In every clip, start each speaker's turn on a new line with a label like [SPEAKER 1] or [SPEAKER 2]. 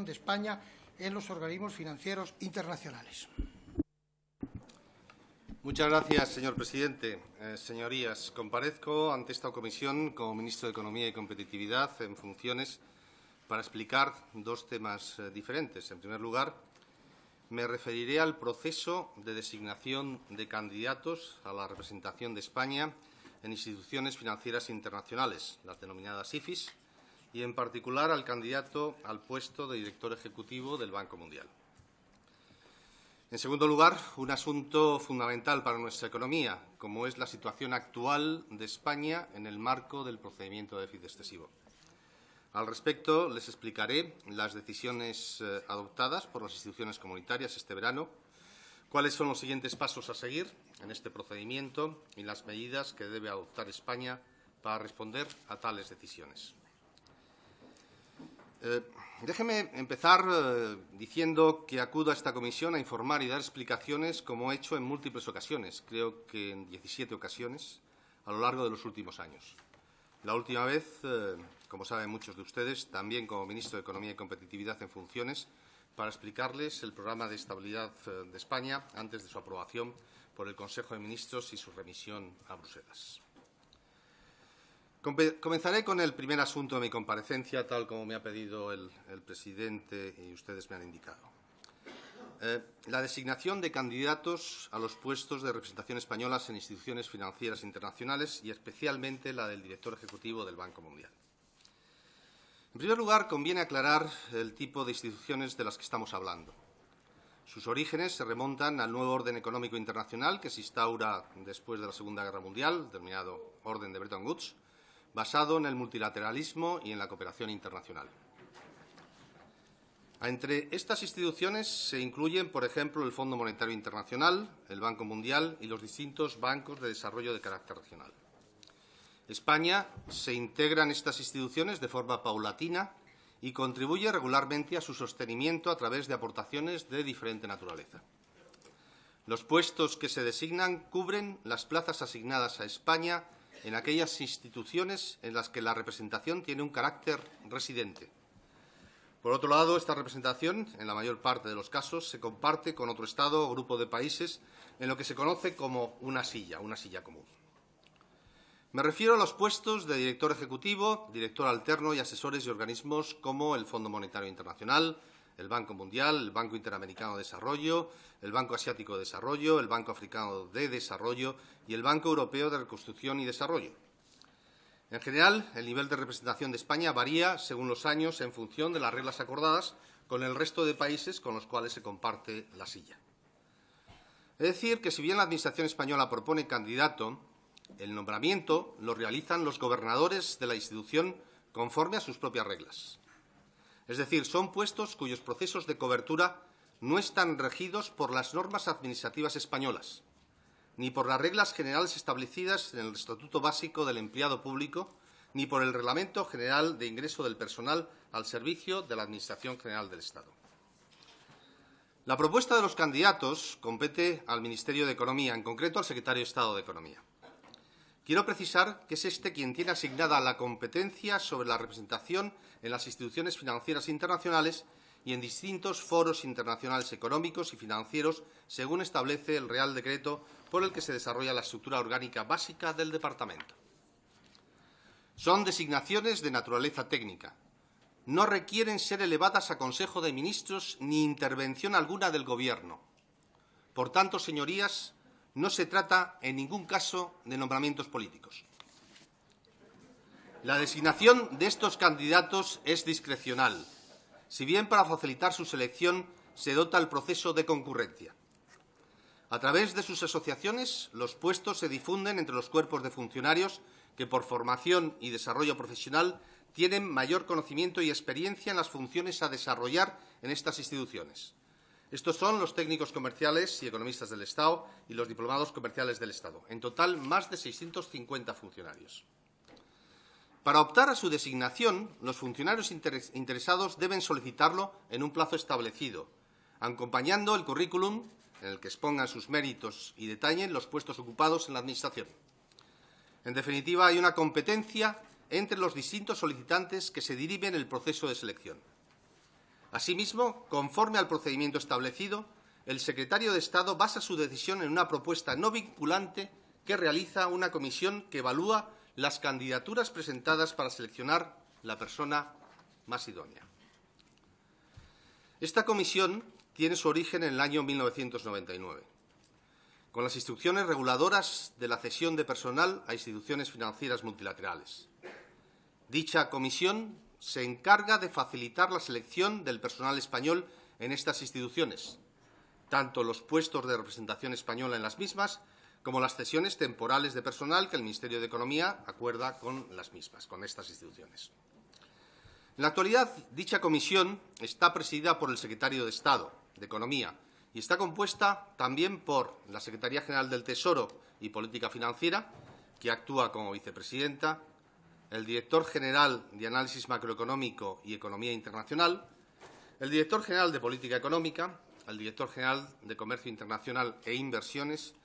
[SPEAKER 1] de España en los organismos financieros internacionales.
[SPEAKER 2] Muchas gracias, señor presidente. Señorías, comparezco ante esta comisión como ministro de Economía y Competitividad en funciones para explicar dos temas diferentes. En primer lugar, me referiré al proceso de designación de candidatos a la representación de España en instituciones financieras internacionales, las denominadas IFIs, y en particular al candidato al puesto de director ejecutivo del Banco Mundial. En segundo lugar, un asunto fundamental para nuestra economía, como es la situación actual de España en el marco del procedimiento de déficit excesivo. Al respecto, les explicaré las decisiones adoptadas por las instituciones comunitarias este verano, cuáles son los siguientes pasos a seguir en este procedimiento y las medidas que debe adoptar España para responder a tales decisiones. Déjeme empezar diciendo que acudo a esta comisión a informar y dar explicaciones como he hecho en múltiples ocasiones, creo que en 17 ocasiones, a lo largo de los últimos años. La última vez, como saben muchos de ustedes, también como ministro de Economía y Competitividad en funciones, para explicarles el programa de estabilidad de España antes de su aprobación por el Consejo de Ministros y su remisión a Bruselas. Comenzaré con el primer asunto de mi comparecencia, tal como me ha pedido el presidente y ustedes me han indicado. La designación de candidatos a los puestos de representación españolas en instituciones financieras internacionales y especialmente la del director ejecutivo del Banco Mundial. En primer lugar, conviene aclarar el tipo de instituciones de las que estamos hablando. Sus orígenes se remontan al nuevo orden económico internacional que se instaura después de la Segunda Guerra Mundial, denominado Orden de Bretton Woods, basado en el multilateralismo y en la cooperación internacional. Entre estas instituciones se incluyen, por ejemplo, el Fondo Monetario Internacional, el Banco Mundial y los distintos bancos de desarrollo de carácter regional. España se integra en estas instituciones de forma paulatina y contribuye regularmente a su sostenimiento a través de aportaciones de diferente naturaleza. Los puestos que se designan cubren las plazas asignadas a España en aquellas instituciones en las que la representación tiene un carácter residente. Por otro lado, esta representación, en la mayor parte de los casos, se comparte con otro Estado o grupo de países en lo que se conoce como una silla común. Me refiero a los puestos de director ejecutivo, director alterno y asesores de organismos como el Fondo Monetario Internacional, el Banco Mundial, el Banco Interamericano de Desarrollo, el Banco Asiático de Desarrollo, el Banco Africano de Desarrollo y el Banco Europeo de Reconstrucción y Desarrollo. En general, el nivel de representación de España varía según los años en función de las reglas acordadas con el resto de países con los cuales se comparte la silla. Es decir, que si bien la Administración española propone candidato, el nombramiento lo realizan los gobernadores de la institución conforme a sus propias reglas. Es decir, son puestos cuyos procesos de cobertura no están regidos por las normas administrativas españolas, ni por las reglas generales establecidas en el Estatuto Básico del Empleado Público, ni por el Reglamento General de Ingreso del Personal al servicio de la Administración General del Estado. La propuesta de los candidatos compete al Ministerio de Economía, en concreto al Secretario de Estado de Economía. Quiero precisar que es este quien tiene asignada la competencia sobre la representación en las instituciones financieras internacionales y en distintos foros internacionales económicos y financieros, según establece el Real Decreto por el que se desarrolla la estructura orgánica básica del Departamento. Son designaciones de naturaleza técnica. No requieren ser elevadas a Consejo de Ministros ni intervención alguna del Gobierno. Por tanto, señorías, no se trata en ningún caso de nombramientos políticos. La designación de estos candidatos es discrecional, si bien para facilitar su selección se dota el proceso de concurrencia. A través de sus asociaciones, los puestos se difunden entre los cuerpos de funcionarios que, por formación y desarrollo profesional, tienen mayor conocimiento y experiencia en las funciones a desarrollar en estas instituciones. Estos son los técnicos comerciales y economistas del Estado y los diplomados comerciales del Estado. En total, más de 650 funcionarios. Para optar a su designación, los funcionarios interesados deben solicitarlo en un plazo establecido, acompañando el currículum en el que expongan sus méritos y detallen los puestos ocupados en la Administración. En definitiva, hay una competencia entre los distintos solicitantes que se dirimen el proceso de selección. Asimismo, conforme al procedimiento establecido, el secretario de Estado basa su decisión en una propuesta no vinculante que realiza una comisión que evalúa las candidaturas presentadas para seleccionar la persona más idónea. Esta comisión tiene su origen en el año 1999, con las instrucciones reguladoras de la cesión de personal a instituciones financieras multilaterales. Dicha comisión se encarga de facilitar la selección del personal español en estas instituciones, tanto los puestos de representación española en las mismas como las cesiones temporales de personal que el Ministerio de Economía acuerda con las mismas, con estas instituciones. En la actualidad, dicha comisión está presidida por el secretario de Estado de Economía y está compuesta también por la Secretaría General del Tesoro y Política Financiera, que actúa como vicepresidenta, el director general de Análisis Macroeconómico y Economía Internacional, el director general de Política Económica, el director general de Comercio Internacional e Inversiones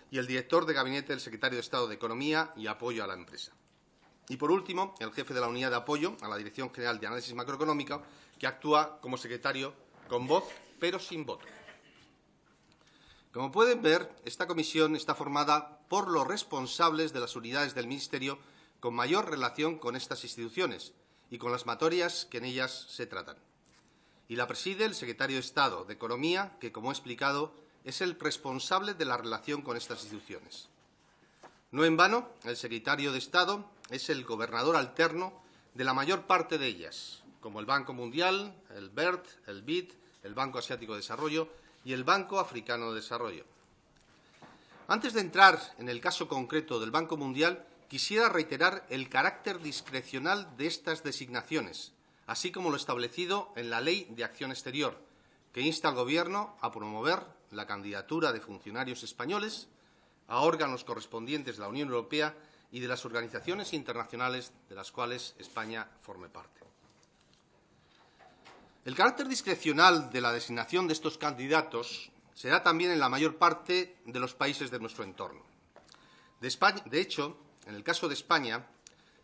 [SPEAKER 2] y el director de Gabinete del Secretario de Estado de Economía y Apoyo a la Empresa. Y, por último, el jefe de la Unidad de Apoyo a la Dirección General de Análisis Macroeconómico, que actúa como secretario con voz, pero sin voto. Como pueden ver, esta comisión está formada por los responsables de las unidades del Ministerio con mayor relación con estas instituciones y con las materias que en ellas se tratan. Y la preside el secretario de Estado de Economía, que, como he explicado, es el responsable de la relación con estas instituciones. No en vano, el secretario de Estado es el gobernador alterno de la mayor parte de ellas, como el Banco Mundial, el BERD, el BID, el Banco Asiático de Desarrollo y el Banco Africano de Desarrollo. Antes de entrar en el caso concreto del Banco Mundial, quisiera reiterar el carácter discrecional de estas designaciones, así como lo establecido en la Ley de Acción Exterior, que insta al Gobierno a promover la candidatura de funcionarios españoles a órganos correspondientes de la Unión Europea y de las organizaciones internacionales de las cuales España forme parte. El carácter discrecional de la designación de estos candidatos se da también en la mayor parte de los países de nuestro entorno. De hecho, en el caso de España,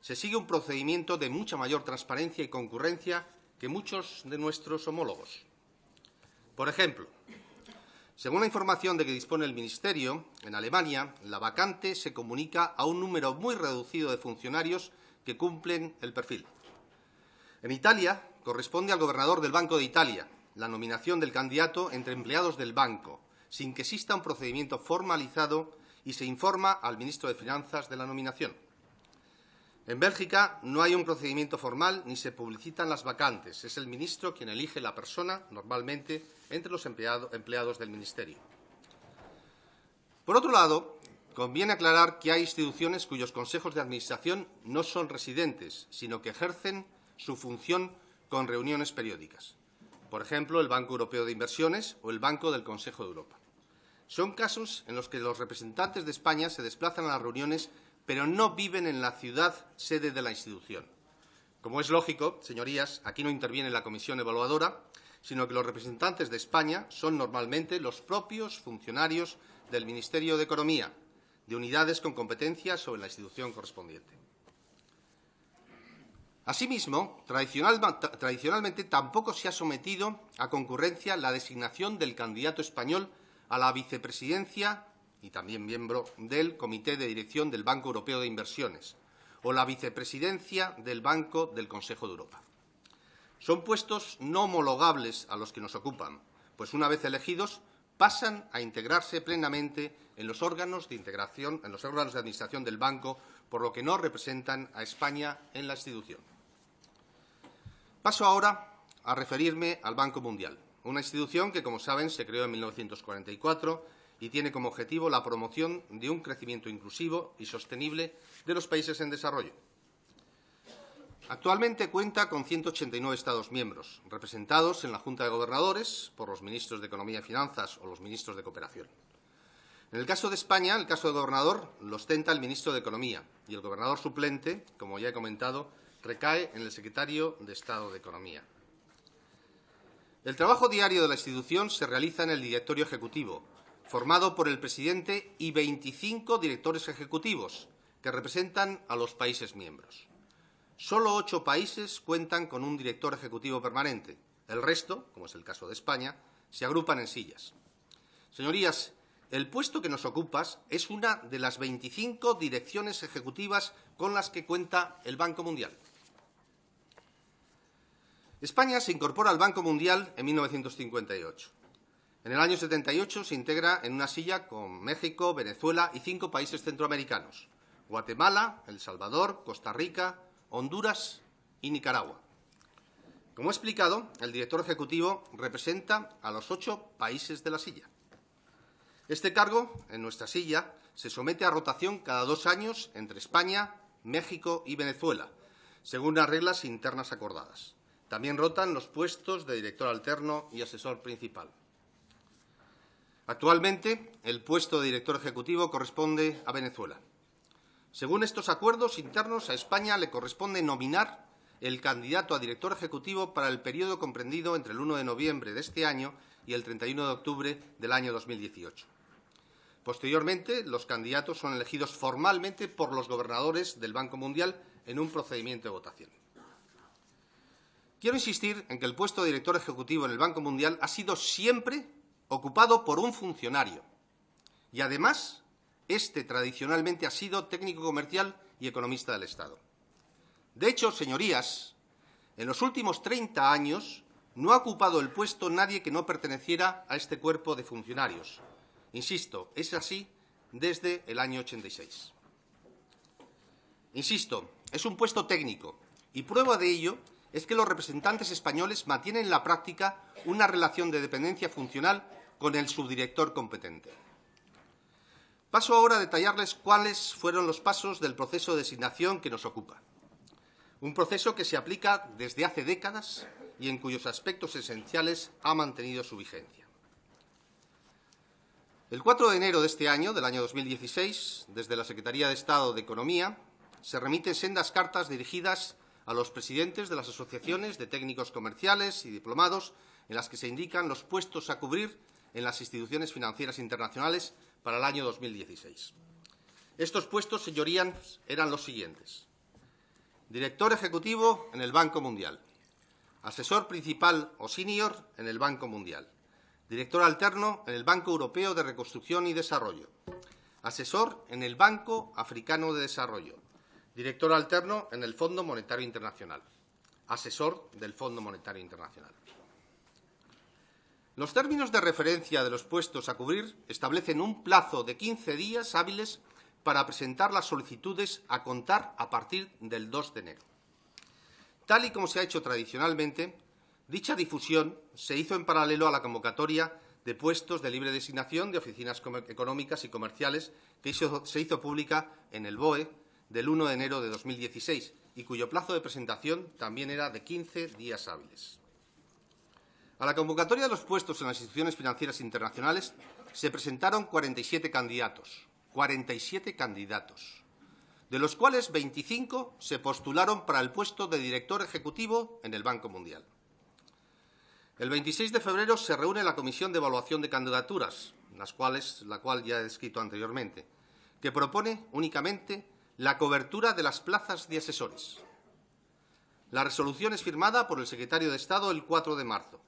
[SPEAKER 2] se sigue un procedimiento de mucha mayor transparencia y concurrencia que muchos de nuestros homólogos. Por ejemplo, según la información de que dispone el Ministerio, en Alemania la vacante se comunica a un número muy reducido de funcionarios que cumplen el perfil. En Italia corresponde al gobernador del Banco de Italia la nominación del candidato entre empleados del banco, sin que exista un procedimiento formalizado y se informa al ministro de Finanzas de la nominación. En Bélgica no hay un procedimiento formal ni se publicitan las vacantes. Es el ministro quien elige la persona, normalmente entre los empleados del Ministerio. Por otro lado, conviene aclarar que hay instituciones cuyos consejos de administración no son residentes, sino que ejercen su función con reuniones periódicas. Por ejemplo, el Banco Europeo de Inversiones o el Banco del Consejo de Europa. Son casos en los que los representantes de España se desplazan a las reuniones, pero no viven en la ciudad sede de la institución. Como es lógico, señorías, aquí no interviene la comisión evaluadora, sino que los representantes de España son normalmente los propios funcionarios del Ministerio de Economía, de unidades con competencia sobre la institución correspondiente. Asimismo, tradicionalmente tampoco se ha sometido a concurrencia la designación del candidato español a la vicepresidencia y también miembro del Comité de Dirección del Banco Europeo de Inversiones o la vicepresidencia del Banco del Consejo de Europa. Son puestos no homologables a los que nos ocupan, pues una vez elegidos pasan a integrarse plenamente en los órganos de integración, en los órganos de administración del banco, por lo que no representan a España en la institución. Paso ahora a referirme al Banco Mundial, una institución que, como saben, se creó en 1944 y tiene como objetivo la promoción de un crecimiento inclusivo y sostenible de los países en desarrollo. Actualmente cuenta con 189 Estados miembros, representados en la Junta de Gobernadores por los ministros de Economía y Finanzas o los ministros de Cooperación. En el caso de España, el caso de gobernador lo ostenta el ministro de Economía y el gobernador suplente, como ya he comentado, recae en el secretario de Estado de Economía. El trabajo diario de la institución se realiza en el directorio ejecutivo, formado por el presidente y 25 directores ejecutivos, que representan a los países miembros. Solo 8 países cuentan con un director ejecutivo permanente, El resto, como es el caso de España, se agrupan en sillas. Señorías, el puesto que nos ocupas es una de las 25 direcciones ejecutivas con las que cuenta el Banco Mundial. España se incorpora al Banco Mundial en 1958. En el año 78 se integra en una silla con México, Venezuela y 5 países centroamericanos: Guatemala, El Salvador, Costa Rica, Honduras y Nicaragua. Como he explicado, el director ejecutivo representa a los 8 países de la silla. Este cargo, en nuestra silla, se somete a rotación cada 2 años entre España, México y Venezuela, según las reglas internas acordadas. También rotan los puestos de director alterno y asesor principal. Actualmente, el puesto de director ejecutivo corresponde a Venezuela. Según estos acuerdos internos, a España le corresponde nominar el candidato a director ejecutivo para el periodo comprendido entre el 1 de noviembre de este año y el 31 de octubre del año 2018. Posteriormente, los candidatos son elegidos formalmente por los gobernadores del Banco Mundial en un procedimiento de votación. Quiero insistir en que el puesto de director ejecutivo en el Banco Mundial ha sido siempre ocupado por un funcionario y, además, este tradicionalmente ha sido técnico comercial y economista del Estado. De hecho, señorías, en los últimos 30 años no ha ocupado el puesto nadie que no perteneciera a este cuerpo de funcionarios. Insisto, es así desde el año 86. Insisto, es un puesto técnico y prueba de ello es que los representantes españoles mantienen en la práctica una relación de dependencia funcional con el subdirector competente. Paso ahora a detallarles cuáles fueron los pasos del proceso de designación que nos ocupa. Un proceso que se aplica desde hace décadas y en cuyos aspectos esenciales ha mantenido su vigencia. El 4 de enero de este año, del año 2016, desde la Secretaría de Estado de Economía, se remiten sendas cartas dirigidas a los presidentes de las asociaciones de técnicos comerciales y diplomados, en las que se indican los puestos a cubrir en las instituciones financieras internacionales para el año 2016. Estos puestos, señorías, eran los siguientes: director ejecutivo en el Banco Mundial, asesor principal o senior en el Banco Mundial, director alterno en el Banco Europeo de Reconstrucción y Desarrollo, asesor en el Banco Africano de Desarrollo, director alterno en el Fondo Monetario Internacional, asesor del Fondo Monetario Internacional. Los términos de referencia de los puestos a cubrir establecen un plazo de 15 días hábiles para presentar las solicitudes a contar a partir del 2 de enero. Tal y como se ha hecho tradicionalmente, dicha difusión se hizo en paralelo a la convocatoria de puestos de libre designación de oficinas económicas y comerciales que se hizo pública en el BOE del 1 de enero de 2016 y cuyo plazo de presentación también era de 15 días hábiles. A la convocatoria de los puestos en las instituciones financieras internacionales se presentaron 47 candidatos, de los cuales 25 se postularon para el puesto de director ejecutivo en el Banco Mundial. El 26 de febrero se reúne la Comisión de Evaluación de Candidaturas, la cual ya he descrito anteriormente, que propone únicamente la cobertura de las plazas de asesores. La resolución es firmada por el secretario de Estado el 4 de marzo.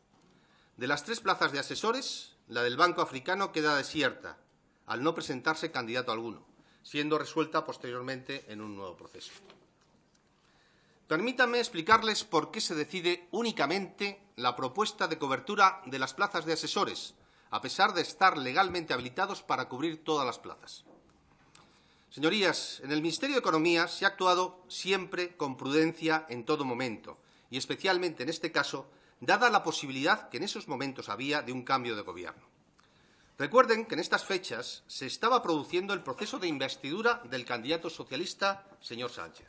[SPEAKER 2] De las 3 plazas de asesores, la del Banco Africano queda desierta, al no presentarse candidato alguno, siendo resuelta posteriormente en un nuevo proceso. Permítanme explicarles por qué se decide únicamente la propuesta de cobertura de las plazas de asesores, a pesar de estar legalmente habilitados para cubrir todas las plazas. Señorías, en el Ministerio de Economía se ha actuado siempre con prudencia en todo momento, y especialmente en este caso, dada la posibilidad que en esos momentos había de un cambio de gobierno. Recuerden que en estas fechas se estaba produciendo el proceso de investidura del candidato socialista, señor Sánchez.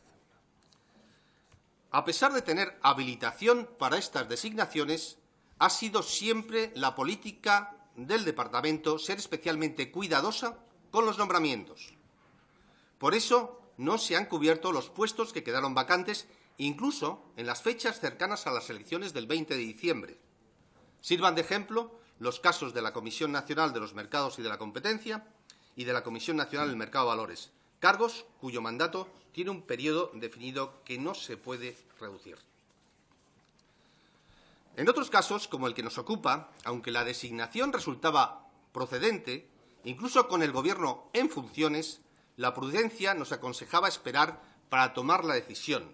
[SPEAKER 2] A pesar de tener habilitación para estas designaciones, ha sido siempre la política del Departamento ser especialmente cuidadosa con los nombramientos. Por eso no se han cubierto los puestos que quedaron vacantes, incluso en las fechas cercanas a las elecciones del 20 de diciembre. Sirvan de ejemplo los casos de la Comisión Nacional de los Mercados y de la Competencia y de la Comisión Nacional del Mercado de Valores, cargos cuyo mandato tiene un periodo definido que no se puede reducir. En otros casos, como el que nos ocupa, aunque la designación resultaba procedente, incluso con el Gobierno en funciones, la prudencia nos aconsejaba esperar para tomar la decisión,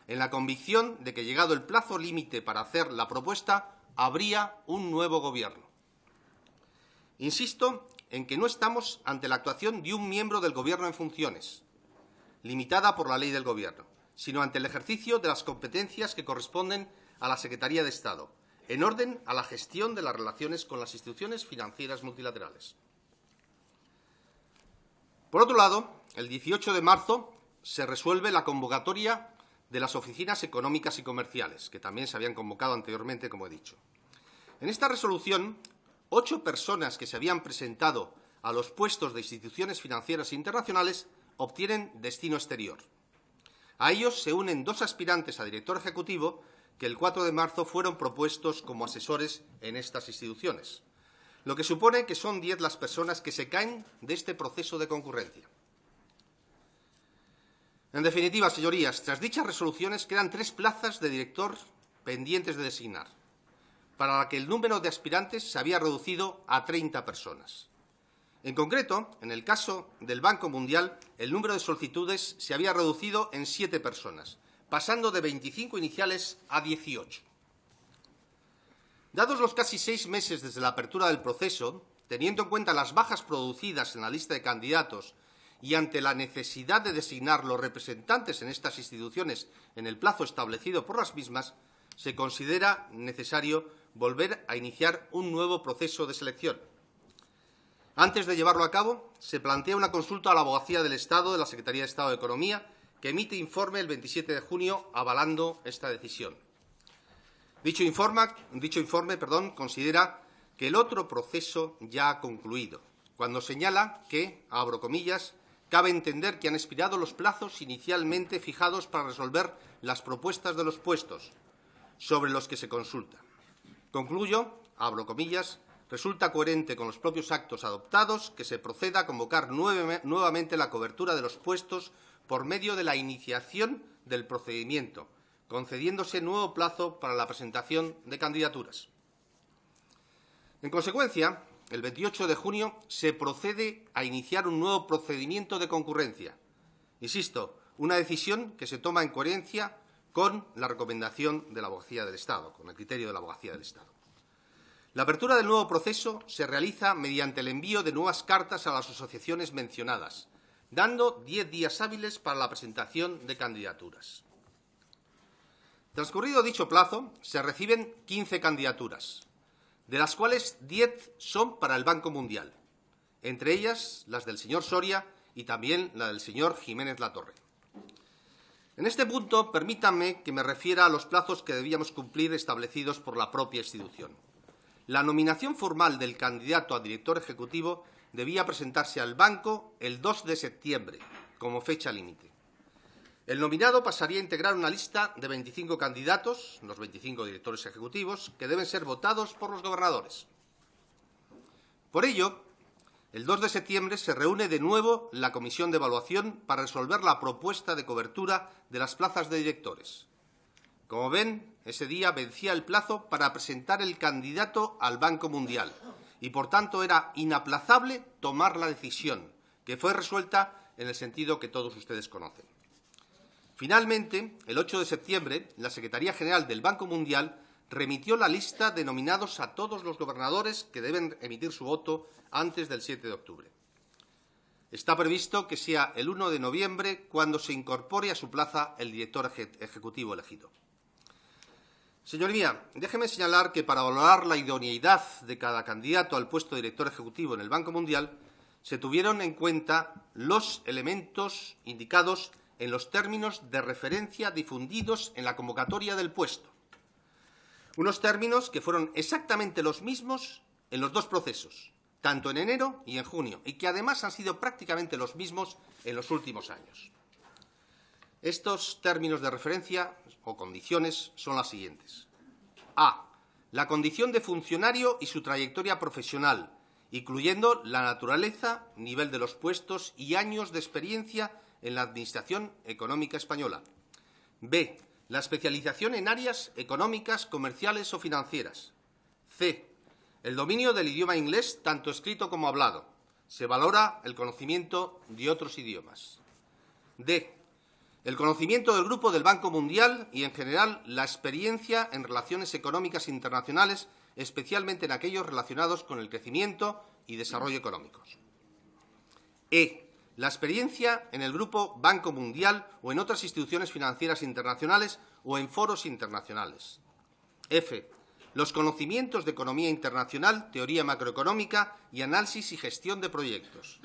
[SPEAKER 2] en la convicción de que, llegado el plazo límite para hacer la propuesta, habría un nuevo Gobierno. Insisto en que no estamos ante la actuación de un miembro del Gobierno en funciones, limitada por la ley del Gobierno, sino ante el ejercicio de las competencias que corresponden a la Secretaría de Estado, en orden a la gestión de las relaciones con las instituciones financieras multilaterales. Por otro lado, el 18 de marzo se resuelve la convocatoria de las oficinas económicas y comerciales, que también se habían convocado anteriormente, como he dicho. En esta resolución, 8 personas que se habían presentado a los puestos de instituciones financieras internacionales obtienen destino exterior. A ellos se unen 2 aspirantes a director ejecutivo que el 4 de marzo fueron propuestos como asesores en estas instituciones, lo que supone que son 10 las personas que se caen de este proceso de concurrencia. En definitiva, señorías, tras dichas resoluciones quedan 3 plazas de director pendientes de designar, para la que el número de aspirantes se había reducido a 30 personas. En concreto, en el caso del Banco Mundial, el número de solicitudes se había reducido en 7 personas, pasando de 25 iniciales a 18. Dados los casi 6 meses desde la apertura del proceso, teniendo en cuenta las bajas producidas en la lista de candidatos y ante la necesidad de designar los representantes en estas instituciones en el plazo establecido por las mismas, se considera necesario volver a iniciar un nuevo proceso de selección. Antes de llevarlo a cabo, se plantea una consulta a la Abogacía del Estado de la Secretaría de Estado de Economía, que emite informe el 27 de junio avalando esta decisión. Dicho informe considera que el otro proceso ya ha concluido, cuando señala que, abro comillas, cabe entender que han expirado los plazos inicialmente fijados para resolver las propuestas de los puestos sobre los que se consulta. Concluyo, abro comillas, resulta coherente con los propios actos adoptados que se proceda a convocar nuevamente la cobertura de los puestos por medio de la iniciación del procedimiento, concediéndose nuevo plazo para la presentación de candidaturas. En consecuencia, el 28 de junio se procede a iniciar un nuevo procedimiento de concurrencia. Insisto, una decisión que se toma en coherencia con la recomendación de la Abogacía del Estado, con el criterio de la Abogacía del Estado. La apertura del nuevo proceso se realiza mediante el envío de nuevas cartas a las asociaciones mencionadas, dando 10 días hábiles para la presentación de candidaturas. Transcurrido dicho plazo, se reciben 15 candidaturas, de las cuales 10 son para el Banco Mundial, entre ellas las del señor Soria y también la del señor Jiménez Latorre. En este punto, permítanme que me refiera a los plazos que debíamos cumplir establecidos por la propia institución. La nominación formal del candidato a director ejecutivo debía presentarse al banco el 2 de septiembre, como fecha límite. El nominado pasaría a integrar una lista de 25 candidatos, los 25 directores ejecutivos, que deben ser votados por los gobernadores. Por ello, el 2 de septiembre se reúne de nuevo la comisión de evaluación para resolver la propuesta de cobertura de las plazas de directores. Como ven, ese día vencía el plazo para presentar el candidato al Banco Mundial y, por tanto, era inaplazable tomar la decisión, que fue resuelta en el sentido que todos ustedes conocen. Finalmente, el 8 de septiembre, la Secretaría General del Banco Mundial remitió la lista de nominados a todos los gobernadores que deben emitir su voto antes del 7 de octubre. Está previsto que sea el 1 de noviembre cuando se incorpore a su plaza el director ejecutivo elegido. Señoría, déjeme señalar que para valorar la idoneidad de cada candidato al puesto de director ejecutivo en el Banco Mundial se tuvieron en cuenta los elementos indicados en los términos de referencia difundidos en la convocatoria del puesto. Unos términos que fueron exactamente los mismos en los 2 procesos, tanto en enero y en junio, y que además han sido prácticamente los mismos en los últimos años. Estos términos de referencia o condiciones son las siguientes. A. La condición de funcionario y su trayectoria profesional, incluyendo la naturaleza, nivel de los puestos y años de experiencia en la Administración Económica Española. B. la especialización en áreas económicas, comerciales o financieras. C. El dominio del idioma inglés, tanto escrito como hablado. Se valora el conocimiento de otros idiomas. D. El conocimiento del Grupo del Banco Mundial y, en general, la experiencia en relaciones económicas internacionales, especialmente en aquellos relacionados con el crecimiento y desarrollo económicos. E. La experiencia en el Grupo Banco Mundial o en otras instituciones financieras internacionales o en foros internacionales. F. Los conocimientos de economía internacional, teoría macroeconómica y análisis y gestión de proyectos.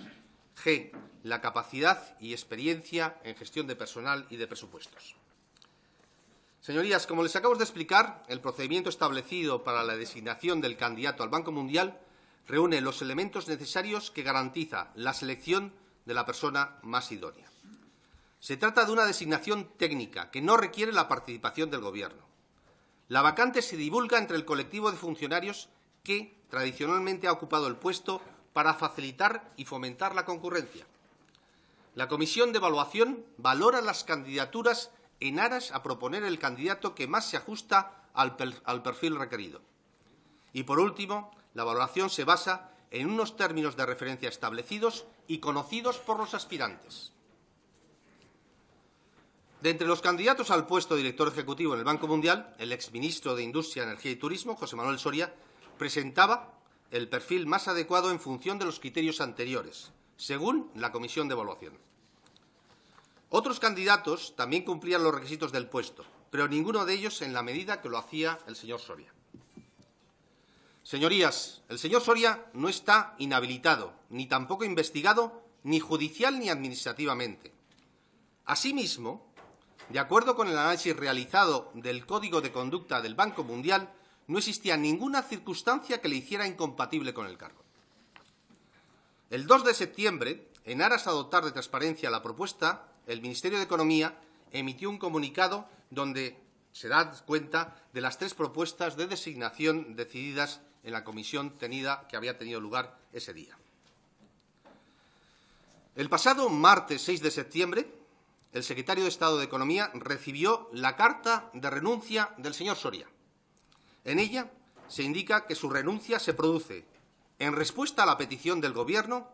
[SPEAKER 2] G. La capacidad y experiencia en gestión de personal y de presupuestos. Señorías, como les acabo de explicar, el procedimiento establecido para la designación del candidato al Banco Mundial reúne los elementos necesarios que garantiza la selección de la persona más idónea. Se trata de una designación técnica que no requiere la participación del Gobierno. La vacante se divulga entre el colectivo de funcionarios que tradicionalmente ha ocupado el puesto para facilitar y fomentar la concurrencia. La Comisión de Evaluación valora las candidaturas en aras a proponer el candidato que más se ajusta al perfil requerido. Y, por último, la valoración se basa en unos términos de referencia establecidos y conocidos por los aspirantes. De entre los candidatos al puesto de director ejecutivo en el Banco Mundial, el exministro de Industria, Energía y Turismo, José Manuel Soria, presentaba el perfil más adecuado en función de los criterios anteriores, según la Comisión de Evaluación. Otros candidatos también cumplían los requisitos del puesto, pero ninguno de ellos en la medida que lo hacía el señor Soria. Señorías, el señor Soria no está inhabilitado, ni tampoco investigado, ni judicial ni administrativamente. Asimismo, de acuerdo con el análisis realizado del Código de Conducta del Banco Mundial, no existía ninguna circunstancia que le hiciera incompatible con el cargo. El 2 de septiembre, en aras a dotar de transparencia la propuesta, el Ministerio de Economía emitió un comunicado donde se da cuenta de las 3 propuestas de designación decididas en la comisión que había tenido lugar ese día. El pasado martes 6 de septiembre, el secretario de Estado de Economía recibió la carta de renuncia del señor Soria. En ella se indica que su renuncia se produce en respuesta a la petición del Gobierno,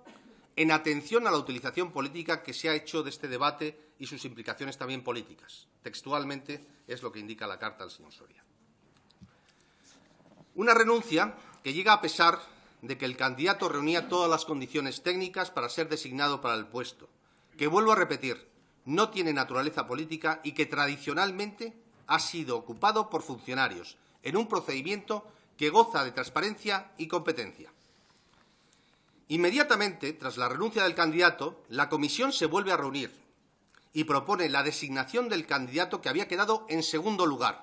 [SPEAKER 2] en atención a la utilización política que se ha hecho de este debate y sus implicaciones también políticas. Textualmente es lo que indica la carta del señor Soria. Una renuncia que llega a pesar de que el candidato reunía todas las condiciones técnicas para ser designado para el puesto, que, vuelvo a repetir, no tiene naturaleza política y que tradicionalmente ha sido ocupado por funcionarios en un procedimiento que goza de transparencia y competencia. Inmediatamente, tras la renuncia del candidato, la comisión se vuelve a reunir y propone la designación del candidato que había quedado en segundo lugar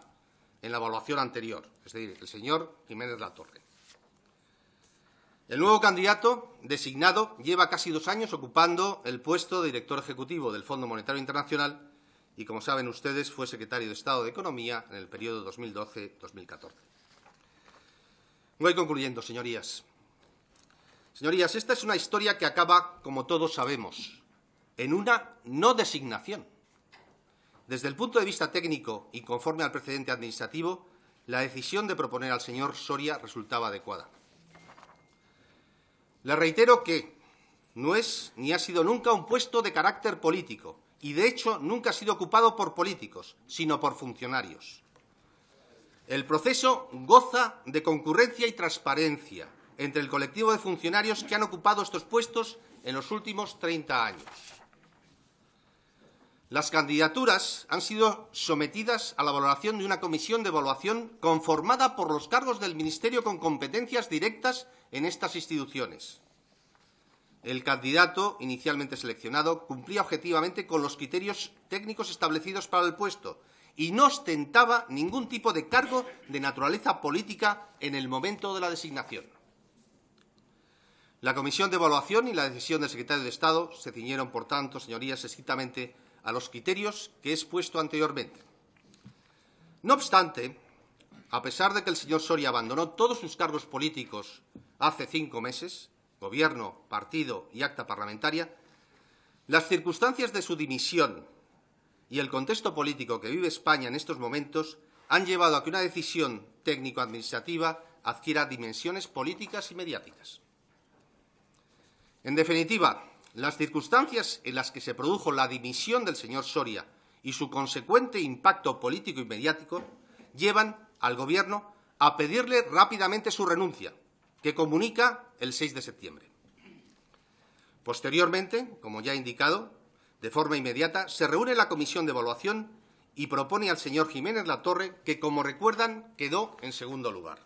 [SPEAKER 2] en la evaluación anterior, es decir, el señor Jiménez Latorre. El nuevo candidato designado lleva casi 2 años ocupando el puesto de director ejecutivo del Fondo Monetario Internacional y, como saben ustedes, fue secretario de Estado de Economía en el periodo 2012-2014. Voy concluyendo, señorías. Señorías, esta es una historia que acaba, como todos sabemos, en una no designación. Desde el punto de vista técnico y conforme al precedente administrativo, la decisión de proponer al señor Soria resultaba adecuada. Le reitero que no es ni ha sido nunca un puesto de carácter político y, de hecho, nunca ha sido ocupado por políticos, sino por funcionarios. El proceso goza de concurrencia y transparencia entre el colectivo de funcionarios que han ocupado estos puestos en los últimos 30 años. Las candidaturas han sido sometidas a la valoración de una comisión de evaluación conformada por los cargos del Ministerio con competencias directas en estas instituciones. El candidato inicialmente seleccionado cumplía objetivamente con los criterios técnicos establecidos para el puesto y no ostentaba ningún tipo de cargo de naturaleza política en el momento de la designación. La comisión de evaluación y la decisión del secretario de Estado se ciñeron, por tanto, señorías, estrictamente a los criterios que he expuesto anteriormente. No obstante, a pesar de que el señor Soria abandonó todos sus cargos políticos hace 5 meses, Gobierno, partido y acta parlamentaria, las circunstancias de su dimisión y el contexto político que vive España en estos momentos han llevado a que una decisión técnico-administrativa adquiera dimensiones políticas y mediáticas. En definitiva, las circunstancias en las que se produjo la dimisión del señor Soria y su consecuente impacto político y mediático llevan al Gobierno a pedirle rápidamente su renuncia, que comunica el 6 de septiembre. Posteriormente, como ya he indicado, de forma inmediata, se reúne la comisión de evaluación y propone al señor Jiménez Latorre, que, como recuerdan, quedó en segundo lugar.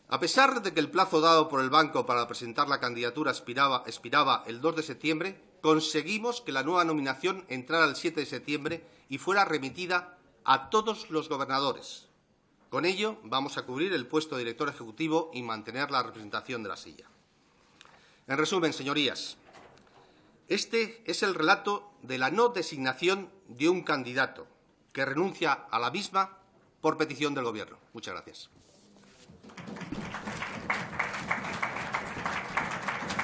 [SPEAKER 2] A pesar de que el plazo dado por el banco para presentar la candidatura expiraba el 2 de septiembre, conseguimos que la nueva nominación entrara el 7 de septiembre y fuera remitida a todos los gobernadores. Con ello, vamos a cubrir el puesto de director ejecutivo y mantener la representación de la silla. En resumen, señorías, este es el relato de la no designación de un candidato que renuncia a la misma por petición del Gobierno. Muchas gracias.